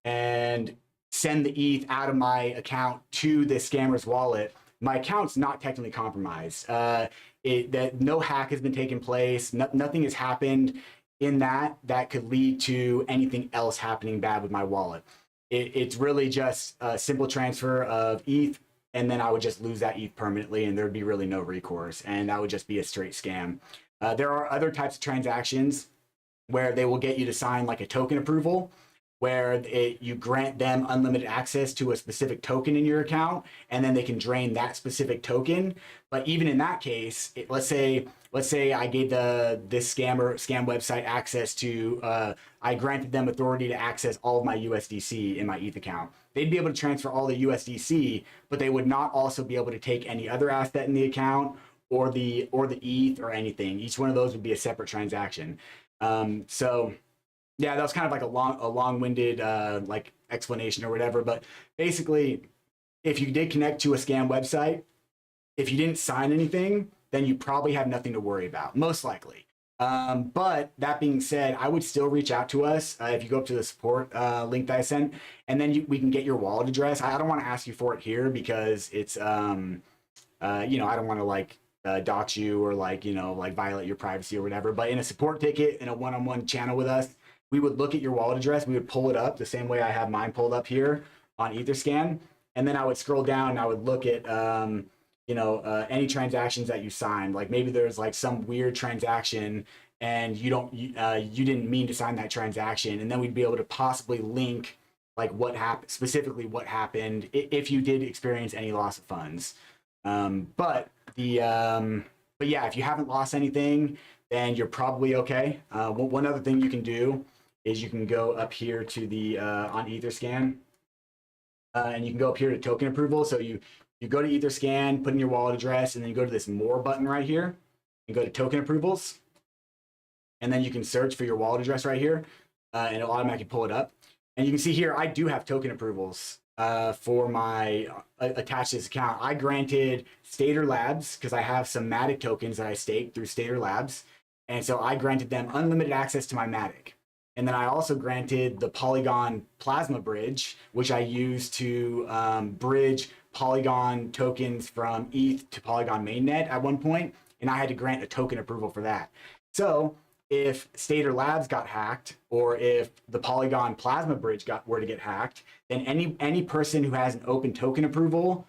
and send the ETH out of my account to this scammer's wallet, my account's not technically compromised. That no hack has been taken place. Nothing has happened in that could lead to anything else happening bad with my wallet. It's really just a simple transfer of ETH, and then I would just lose that ETH permanently, and there'd be really no recourse, and that would just be a straight scam. There are other types of transactions where they will get you to sign like a token approval, where you grant them unlimited access to a specific token in your account, and then they can drain that specific token. But even in that case, let's say I gave this scam website access to, I granted them authority to access all of my USDC in my ETH account. They'd be able to transfer all the USDC, but they would not also be able to take any other asset in the account or the ETH or anything. Each one of those would be a separate transaction. So yeah, that was kind of like a long-winded like explanation or whatever. But basically, if you did connect to a scam website, if you didn't sign anything, then you probably have nothing to worry about, most likely. But that being said, I would still reach out to us if you go up to the support link that I sent, and then we can get your wallet address. I don't want to ask you for it here because it's, I don't want to like dox you or like violate your privacy or whatever. But in a support ticket, in a one-on-one channel with us, we would look at your wallet address. We would pull it up the same way I have mine pulled up here on Etherscan, and then I would scroll down and I would look at any transactions that you signed. Like maybe there's like some weird transaction and you didn't mean to sign that transaction, and then we'd be able to possibly link like what happened, specifically what happened if you did experience any loss of funds. But yeah, if you haven't lost anything, then you're probably okay. One other thing you can do is you can go up here to the on Etherscan, and you can go up here to token approval. So you go to Etherscan, put in your wallet address, and then you go to this more button right here and go to token approvals, and then you can search for your wallet address right here, and it'll automatically pull it up. And you can see here I do have token approvals for my attached to this account. I granted Stater Labs because I have some Matic tokens that I staked through Stater Labs, and so I granted them unlimited access to my Matic. And then I also granted the Polygon Plasma Bridge, which I use to bridge Polygon tokens from ETH to Polygon mainnet at one point, and I had to grant a token approval for that. So if Stater Labs got hacked, or if the Polygon Plasma Bridge were to get hacked, then any person who has an open token approval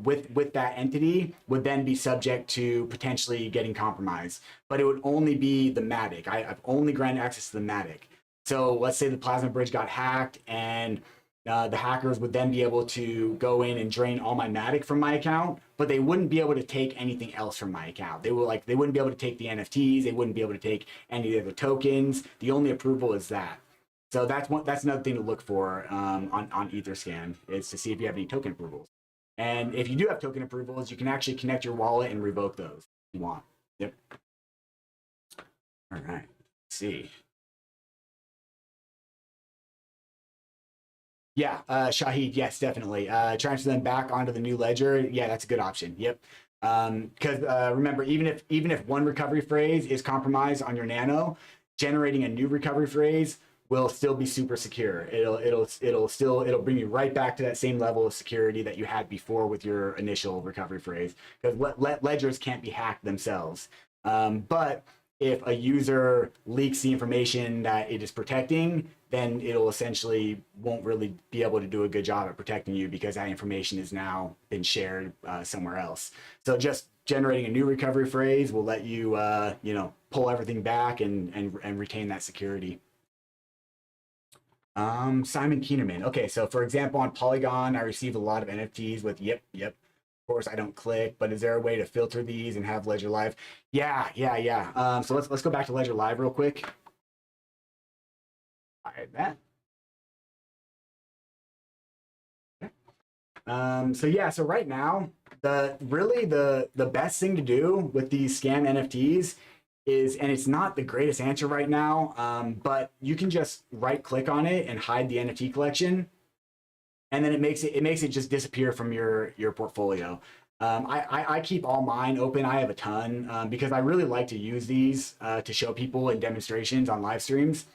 with that entity would then be subject to potentially getting compromised. But it would only be the Matic. I've only granted access to the Matic. So let's say the Plasma Bridge got hacked, and the hackers would then be able to go in and drain all my Matic from my account, but they wouldn't be able to take anything else from my account. They wouldn't be able to take the NFTs. They wouldn't be able to take any of the tokens. The only approval is that. So that's another thing to look for on Etherscan, is to see if you have any token approvals. And if you do have token approvals, you can actually connect your wallet and revoke those if you want. Yep. All right. Let's see. Yeah, Shahid, yes, definitely. Transfer them back onto the new ledger. Yeah, that's a good option. Yep. Because remember, even if one recovery phrase is compromised on your Nano, generating a new recovery phrase will still be super secure. It'll bring you right back to that same level of security that you had before with your initial recovery phrase, because ledgers can't be hacked themselves. But if a user leaks the information that it is protecting, then it'll essentially won't really be able to do a good job at protecting you, because that information has now been shared somewhere else. So just generating a new recovery phrase will let you, pull everything back and retain that security. Simon Keenerman. Okay, so for example, on Polygon, I receive a lot of NFTs with yep. Of course, I don't click, but is there a way to filter these and have Ledger Live? Yeah. So let's go back to Ledger Live real quick. Hide that. Okay. So right now, the best thing to do with these scam NFTs is, and it's not the greatest answer right now, but you can just right click on it and hide the NFT collection, and then it makes it just disappear from your portfolio. I keep all mine open. I have a ton because I really like to use these to show people in demonstrations on live streams.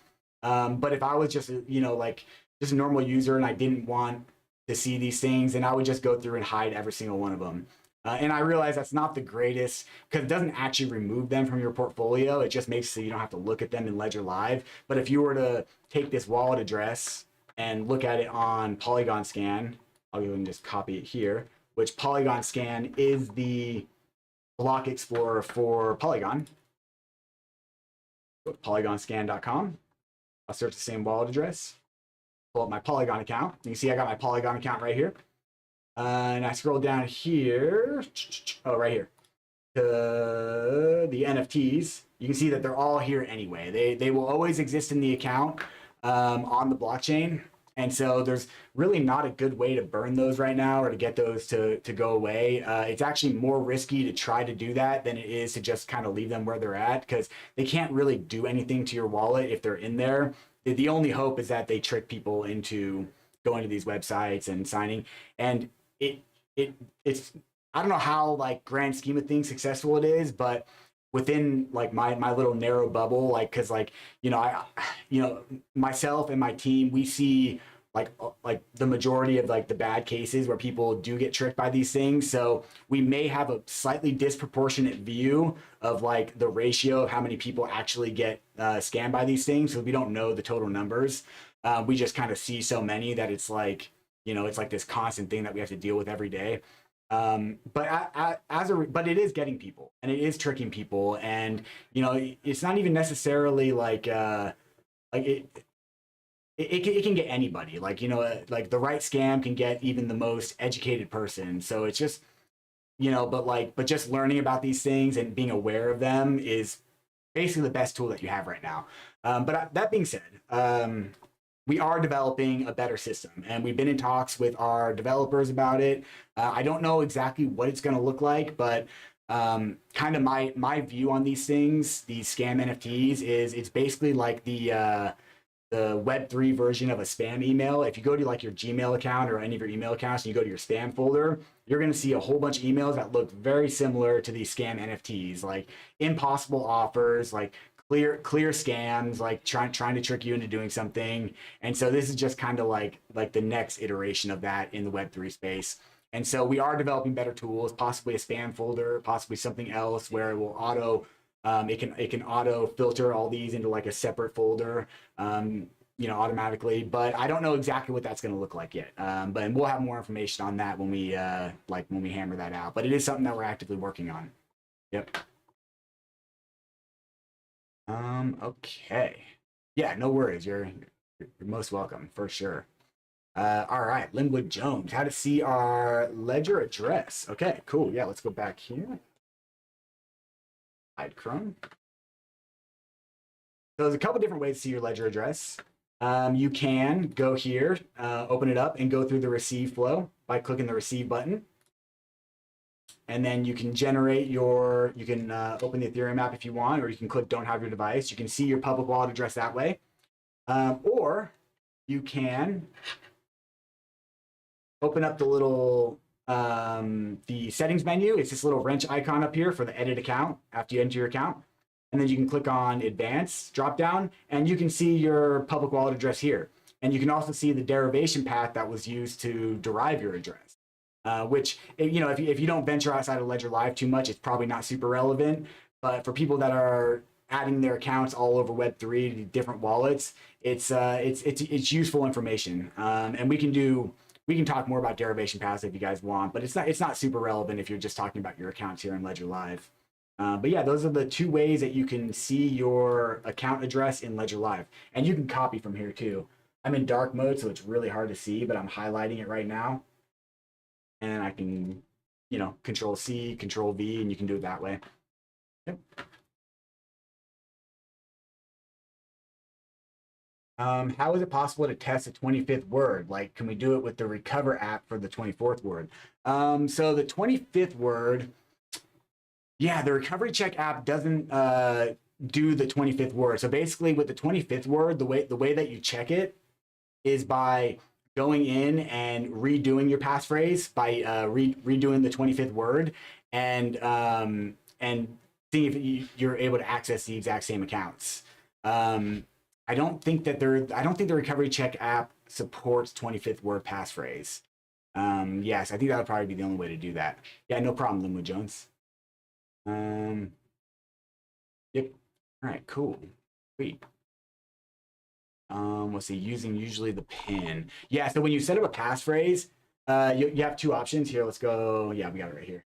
But if I was just just a normal user and I didn't want to see these things, then I would just go through and hide every single one of them. And I realize that's not the greatest, because it doesn't actually remove them from your portfolio. It just makes it so you don't have to look at them in Ledger Live. But if you were to take this wallet address and look at it on Polygon Scan, I'll go and just copy it here, which Polygon Scan is the block explorer for Polygon. Go to polygonscan.com. I'll search the same wallet address. Pull up my Polygon account. You can see I got my Polygon account right here. And I scroll down here. Oh, right here. To the NFTs. You can see that they're all here anyway. They will always exist in the account on the blockchain. And so there's really not a good way to burn those right now or to get those to go away. It's actually more risky to try to do that than it is to just kind of leave them where they're at, because they can't really do anything to your wallet if they're in there. The only hope is that they trick people into going to these websites and signing. And it's I don't know how like grand scheme of things successful it is, but within like my little narrow bubble, like, cause like, myself and my team, we see like the majority of like the bad cases where people do get tricked by these things. So we may have a slightly disproportionate view of like the ratio of how many people actually get scammed by these things. So we don't know the total numbers. We just kind of see so many that it's like, it's like this constant thing that we have to deal with every day. But it is getting people and it is tricking people, and it's not even necessarily like it can get anybody, like like the right scam can get even the most educated person. So it's just but just learning about these things and being aware of them is basically the best tool that you have right now. But that being said, we are developing a better system, and we've been in talks with our developers about it. I don't know exactly what it's going to look like, but kind of my view on these things, these scam NFTs, is it's basically like the Web3 version of a spam email. If you go to like your Gmail account or any of your email accounts and you go to your spam folder, you're going to see a whole bunch of emails that look very similar to these scam NFTs, like impossible offers, like clear scams, like trying to trick you into doing something. And so this is just kind of like the next iteration of that in the Web3 space. And so we are developing better tools, possibly a spam folder, possibly something else where it will auto it can auto filter all these into like a separate folder, automatically. But I don't know exactly what that's going to look like yet. But we'll have more information on that when we hammer that out. But it is something that we're actively working on. Yep. Okay. Yeah, no worries. You're most welcome for sure. All right, Linwood Jones, how to see our ledger address. Okay, cool. Yeah, let's go back here. Hide Chrome. So there's a couple different ways to see your ledger address. You can go here, open it up, and go through the receive flow by clicking the receive button. And then you can generate you can open the Ethereum app if you want, or you can click don't have your device. You can see your public wallet address that way. Or you can open up the little, the settings menu. It's this little wrench icon up here for the edit account after you enter your account. And then you can click on advanced drop down, and you can see your public wallet address here. And you can also see the derivation path that was used to derive your address. Which, if you don't venture outside of Ledger Live too much, it's probably not super relevant. But for people that are adding their accounts all over Web3 to different wallets, it's useful information. And we can talk more about derivation paths if you guys want, but it's not super relevant if you're just talking about your accounts here in Ledger Live. But yeah, those are the two ways that you can see your account address in Ledger Live, and you can copy from here too. I'm in dark mode, so it's really hard to see, but I'm highlighting it right now. And I can, Control C, Control V, and you can do it that way. Yep. How is it possible to test the 25th word? Like, can we do it with the Recover app for the 24th word? So the 25th word, yeah, the Recovery Check app doesn't do the 25th word. So basically with the 25th word, the way that you check it is by going in and redoing your passphrase, by redoing the 25th word, and seeing if you're able to access the exact same accounts. I don't think the Recovery Check app supports 25th word passphrase. Yes, I think that would probably be the only way to do that. Yeah, no problem, Linwood Jones. Yep. All right, cool. Sweet. Let's see, using usually the pin. Yeah, so when you set up a passphrase, you have two options here. Let's go. Yeah, we got it right here.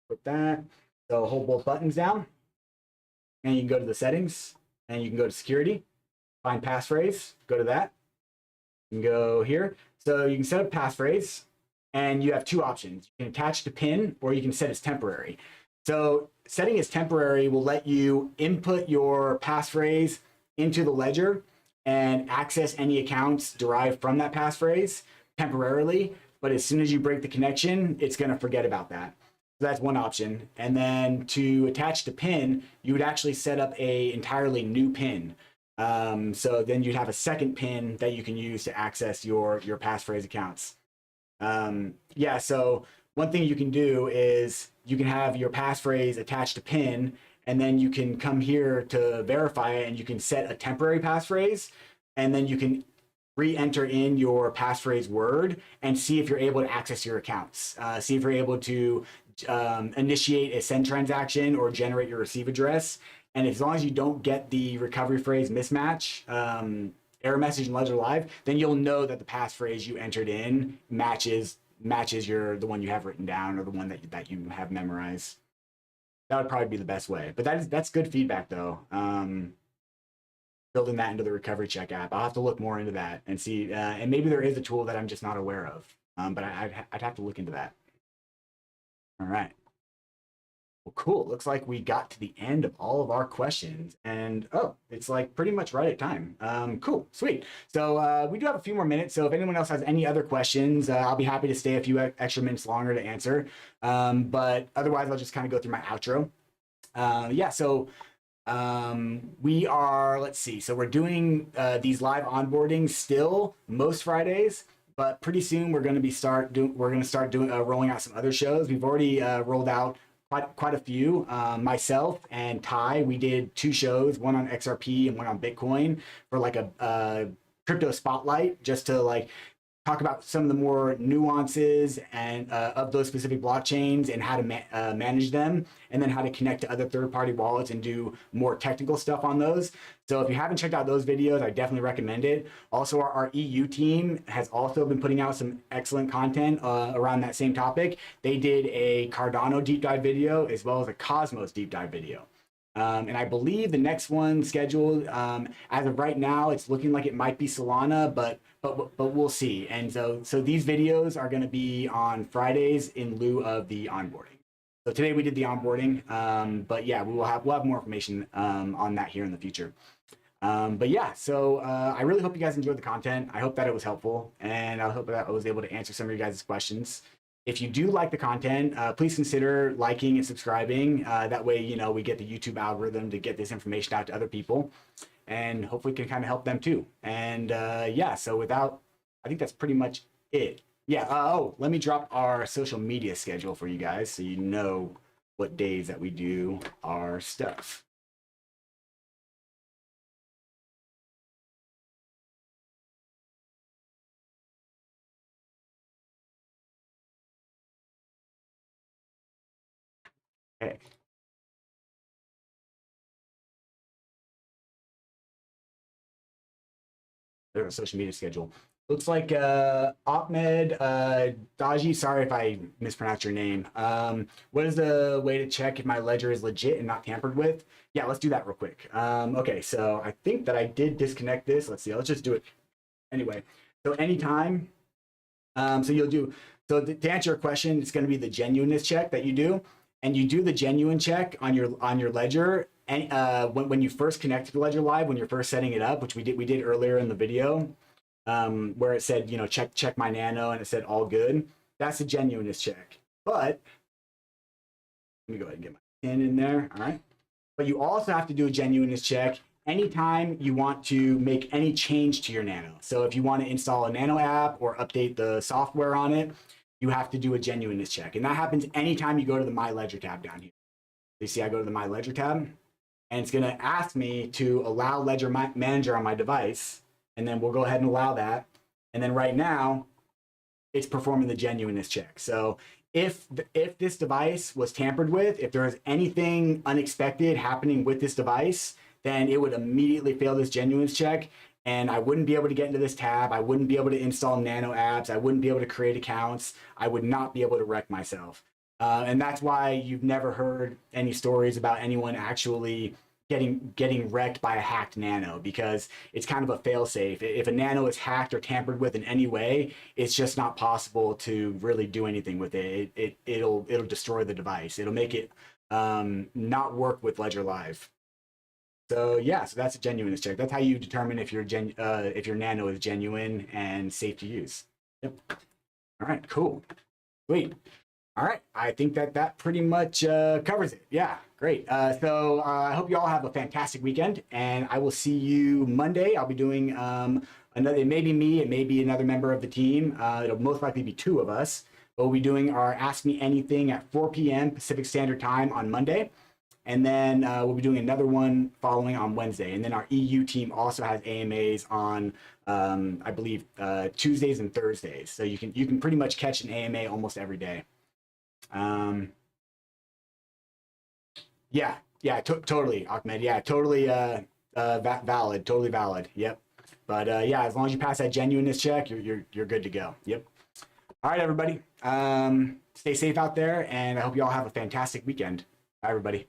Put that. So hold both buttons down. and you can go to the settings, and you can go to security, find passphrase, go to that, you can go here. So you can set up passphrase, and you have two options. You can attach to pin, or you can set as temporary. So setting as temporary will let you input your passphrase into the ledger and access any accounts derived from that passphrase temporarily. But as soon as you break the connection, it's going to forget about that. So that's one option. And then to attach to pin, you would actually set up a entirely new pin. So then you'd have a second pin that you can use to access your passphrase accounts. Yeah, so one thing you can do is you can have your passphrase attached to pin, and then you can come here to verify it, and you can set a temporary passphrase, and then you can re-enter in your passphrase word and see if you're able to access your accounts. See if you're able to initiate a send transaction or generate your receive address. And as long as you don't get the recovery phrase mismatch, error message in Ledger Live, then you'll know that the passphrase you entered in matches the one you have written down or the one that you have memorized. That would probably be the best way. But that's good feedback though. Building that into the recovery check app. I'll have to look more into that and see. And maybe there is a tool that I'm just not aware of. But I'd have to look into that. All right. Well, cool. Looks like we got to the end of all of our questions, and it's like pretty much right at time. Cool, sweet. So we do have a few more minutes. So if anyone else has any other questions, I'll be happy to stay a few extra minutes longer to answer. But otherwise, I'll just kind of go through my outro. Yeah. So we are. Let's see. So we're doing these live onboardings still most Fridays. But pretty soon we're going to start doing rolling out some other shows. We've already rolled out quite a few. Myself and Ty, we did 2 shows, one on XRP and one on Bitcoin for like a crypto spotlight, just to like talk about some of the more nuances and of those specific blockchains and how to manage them, and then how to connect to other third-party wallets and do more technical stuff on those. So if you haven't checked out those videos, I definitely recommend it. Also, our EU team has also been putting out some excellent content around that same topic. They did a Cardano deep dive video as well as a Cosmos deep dive video. And I believe the next one scheduled, as of right now, it's looking like it might be Solana, but we'll see. And so these videos are going to be on Fridays in lieu of the onboarding. So today we did the onboarding, but yeah, we'll have more information on that here in the future. But yeah, so I really hope you guys enjoyed the content. I hope that it was helpful, and I hope that I was able to answer some of your guys' questions. If you do like the content, please consider liking and subscribing. That way, we get the YouTube algorithm to get this information out to other people, and hopefully can kind of help them too. And yeah, so I think that's pretty much it. Yeah, let me drop our social media schedule for you guys so you know what days that we do our stuff. Okay. There's a social media schedule. Looks like Ahmed Daji, sorry if I mispronounced your name. What is the way to check if my ledger is legit and not tampered with? Yeah, let's do that real quick. Okay, so I think that I did disconnect this. Let's see, let's just do it anyway. So anytime, so to answer your question, it's going to be the genuineness check that you do. And you do the genuine check on your ledger, and when you first connect to the Ledger Live, when you're first setting it up, which we did earlier in the video, where it said check my nano, and it said all good. That's the genuineness check. But let me go ahead and get my pin in there. All right. But you also have to do a genuineness check anytime you want to make any change to your nano. So if you want to install a nano app or update the software on it, you have to do a genuineness check. And that happens anytime you go to the My Ledger tab down here. You see I go to the My Ledger tab, and it's going to ask me to allow Ledger Manager on my device, and then we'll go ahead and allow that. And then right now, it's performing the genuineness check. So if this device was tampered with, if there was anything unexpected happening with this device, then it would immediately fail this genuineness check, and I wouldn't be able to get into this tab. I wouldn't be able to install nano apps. I wouldn't be able to create accounts. I would not be able to wreck myself. And that's why you've never heard any stories about anyone actually getting wrecked by a hacked nano, because it's kind of a fail-safe. If a nano is hacked or tampered with in any way, it's just not possible to really do anything with it. It'll destroy the device. It'll make it not work with Ledger Live. So yeah, so that's a genuineness check. That's how you determine if your nano is genuine and safe to use. Yep. All right, cool. Sweet. All right, I think that pretty much covers it. Yeah, great. So I hope you all have a fantastic weekend, and I will see you Monday. I'll be doing another, it may be me, it may be another member of the team. It'll most likely be two of us, but we'll be doing our Ask Me Anything at 4 p.m. Pacific Standard Time on Monday. And then we'll be doing another one following on Wednesday. And then our EU team also has AMAs on, I believe, Tuesdays and Thursdays. So you can pretty much catch an AMA almost every day. Yeah, totally, Ahmed. Yeah, totally valid, totally valid. Yep. But yeah, as long as you pass that genuineness check, you're good to go. Yep. All right, everybody. Stay safe out there, and I hope you all have a fantastic weekend. Bye, everybody.